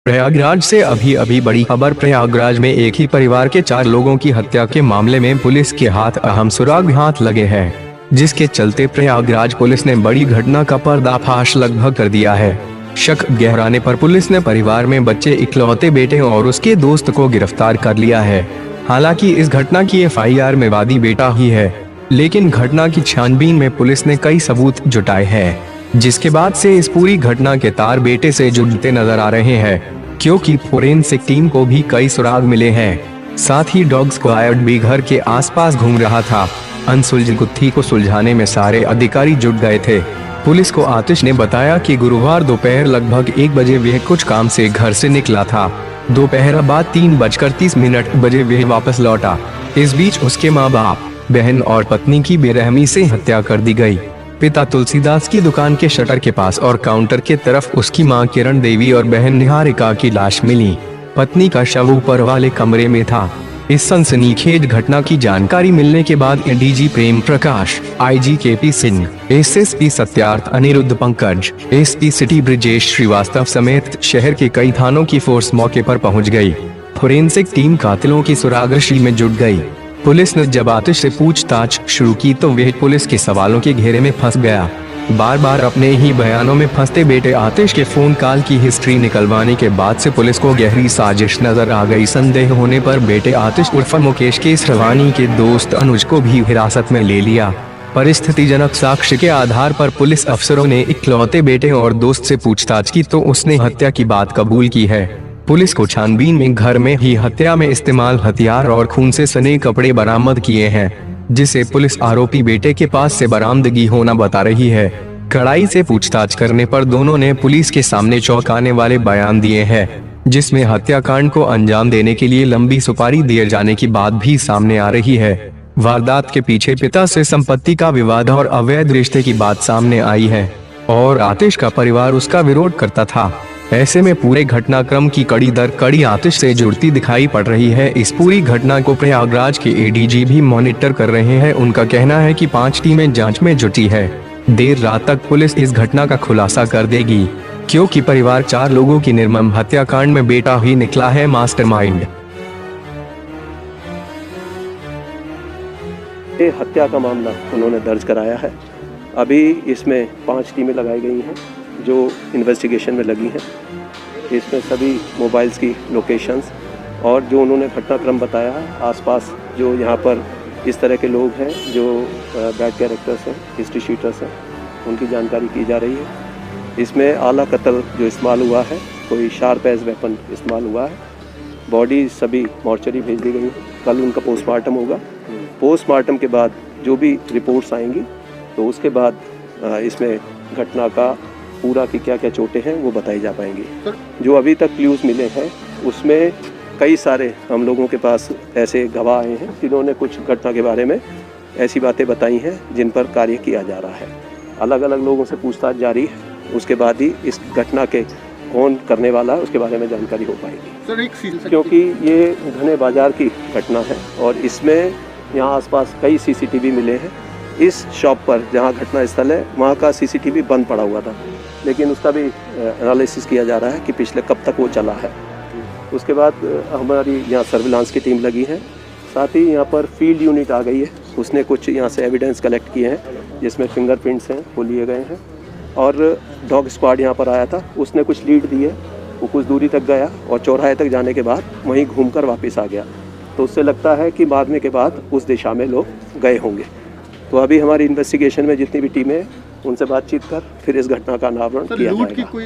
प्रयागराज से अभी अभी बड़ी खबर। प्रयागराज में एक ही परिवार के 4 लोगों की हत्या के मामले में पुलिस के हाथ अहम सुराग हाथ लगे हैं, जिसके चलते प्रयागराज पुलिस ने बड़ी घटना का पर्दाफाश लगभग कर दिया है। शक गहराने पर पुलिस ने परिवार में बच्चे इकलौते बेटे और उसके दोस्त को गिरफ्तार कर लिया है। हालांकि इस घटना की एफआईआर में वादी बेटा ही है, लेकिन घटना की छानबीन में पुलिस ने कई सबूत जुटाए हैं, जिसके बाद से इस पूरी घटना के तार बेटे से जुड़ते नजर आ रहे हैं, क्योंकि फोरेंसिक टीम को भी कई सुराग मिले हैं। साथ ही डॉग स्क्वाड भी घर के आसपास घूम रहा था। अनसुलझी गुत्थी को सुलझाने में सारे अधिकारी जुट गए थे। पुलिस को आतिश ने बताया कि गुरुवार दोपहर लगभग 1 बजे वह कुछ काम से घर से निकला था। दोपहर बाद 3:30 बजे वह वापस लौटा। इस बीच उसके माँ बाप, बहन और पत्नी की बेरहमी से हत्या कर दी गई। पिता तुलसीदास की दुकान के शटर के पास और काउंटर के तरफ उसकी मां किरण देवी और बहन निहारिका की लाश मिली। पत्नी का शव ऊपर वाले कमरे में था। इस सनसनीखेज घटना की जानकारी मिलने के बाद ADG Prem Prakash, IG KP Singh, SSP Satyarth Aniruddh Pankaj, SP city Brijesh Srivastava समेत शहर के कई थानों की फोर्स मौके पर पहुंच गई। फोरेंसिक टीम कातिलों की सुरागशी में जुट गई। पुलिस ने जब आतिश से पूछताछ शुरू की तो वह पुलिस के सवालों के घेरे में फंस गया। बार बार अपने ही बयानों में फंसते बेटे आतिश के फोन कॉल की हिस्ट्री निकलवाने के बाद से पुलिस को गहरी साजिश नजर आ गई। संदेह होने पर बेटे आतिश उर्फ मुकेश के श्रवानी के दोस्त अनुज को भी हिरासत में ले लिया। परिस्थितिजनक साक्ष्य के आधार पर पुलिस अफसरों ने इकलौते बेटे और दोस्त से पूछताछ की तो उसने हत्या की बात कबूल की है। पुलिस को छानबीन में घर में ही हत्या में इस्तेमाल हथियार और खून से सने कपड़े बरामद किए हैं, जिसे पुलिस आरोपी बेटे के पास से बरामदगी होना बता रही है। कड़ाई से पूछताछ करने पर दोनों ने पुलिस के सामने चौंकाने वाले बयान दिए हैं, जिसमें हत्याकांड को अंजाम देने के लिए लंबी सुपारी दिए जाने की बात भी सामने आ रही है। वारदात के पीछे पिता से संपत्ति का विवाद और अवैध रिश्ते की बात सामने आई है और आतिश का परिवार उसका विरोध करता था। ऐसे में पूरे घटनाक्रम की कड़ी दर कड़ी आतिश से जुड़ती दिखाई पड़ रही है। इस पूरी घटना को प्रयागराज के एडीजी भी मॉनिटर कर रहे हैं। उनका कहना है कि 5 टीमें जांच में जुटी है। देर रात तक पुलिस इस घटना का खुलासा कर देगी, क्योंकि परिवार 4 लोगों की निर्मम हत्याकांड में बेटा ही निकला है मास्टरमाइंड। ये हत्या का मामला उन्होंने दर्ज कराया है। अभी इसमें 5 टीमें लगाई गई हैं जो इन्वेस्टिगेशन में लगी हैं। इसमें सभी मोबाइल्स की लोकेशंस और जो उन्होंने घटनाक्रम बताया है, आसपास जो यहाँ पर इस तरह के लोग हैं जो बैड कैरेक्टर्स हैं, हिस्ट्री शीटर्स हैं, उनकी जानकारी की जा रही है। इसमें आला कत्ल जो इस्तेमाल हुआ है, कोई शार्प एज वेपन इस्तेमाल हुआ है। बॉडी सभी मॉर्चरी भेज दी गई है। कल उनका पोस्टमार्टम होगा। पोस्टमार्टम के बाद जो भी रिपोर्ट्स आएंगी तो उसके बाद इसमें घटना का पूरा की क्या क्या चोटें हैं वो बताई जा पाएंगी। जो अभी तक क्लूज मिले हैं उसमें कई सारे हम लोगों के पास ऐसे गवाह आए हैं जिन्होंने कुछ घटना के बारे में ऐसी बातें बताई हैं जिन पर कार्य किया जा रहा है। अलग अलग लोगों से पूछताछ जारी है। उसके बाद ही इस घटना के कौन करने वाला है उसके बारे में जानकारी हो पाएगी, क्योंकि ये घने बाजार की घटना है और इसमें यहाँ आसपास कई सीसीटीवी मिले हैं। इस शॉप पर जहाँ घटना स्थल है वहाँ का सीसीटीवी बंद पड़ा हुआ था, लेकिन उसका भी एनालिसिस किया जा रहा है कि पिछले कब तक वो चला है। उसके बाद हमारी यहाँ सर्विलांस की टीम लगी है। साथ ही यहाँ पर फील्ड यूनिट आ गई है। उसने कुछ यहाँ से एविडेंस कलेक्ट किए हैं जिसमें फिंगरप्रिंट्स हैं वो लिए गए हैं और डॉग स्क्वाड यहाँ पर आया था। उसने कुछ लीड दी है। वो कुछ दूरी तक गया और चौराहे तक जाने के बाद वहीं घूमकर वापस आ गया। तो उससे लगता है कि भागने के बाद उस दिशा में लोग गए होंगे। तो अभी हमारी इन्वेस्टिगेशन में जितनी भी टीमें हैं उनसे बातचीत कर फिर इस घटना का अनावरण किया जाएगा।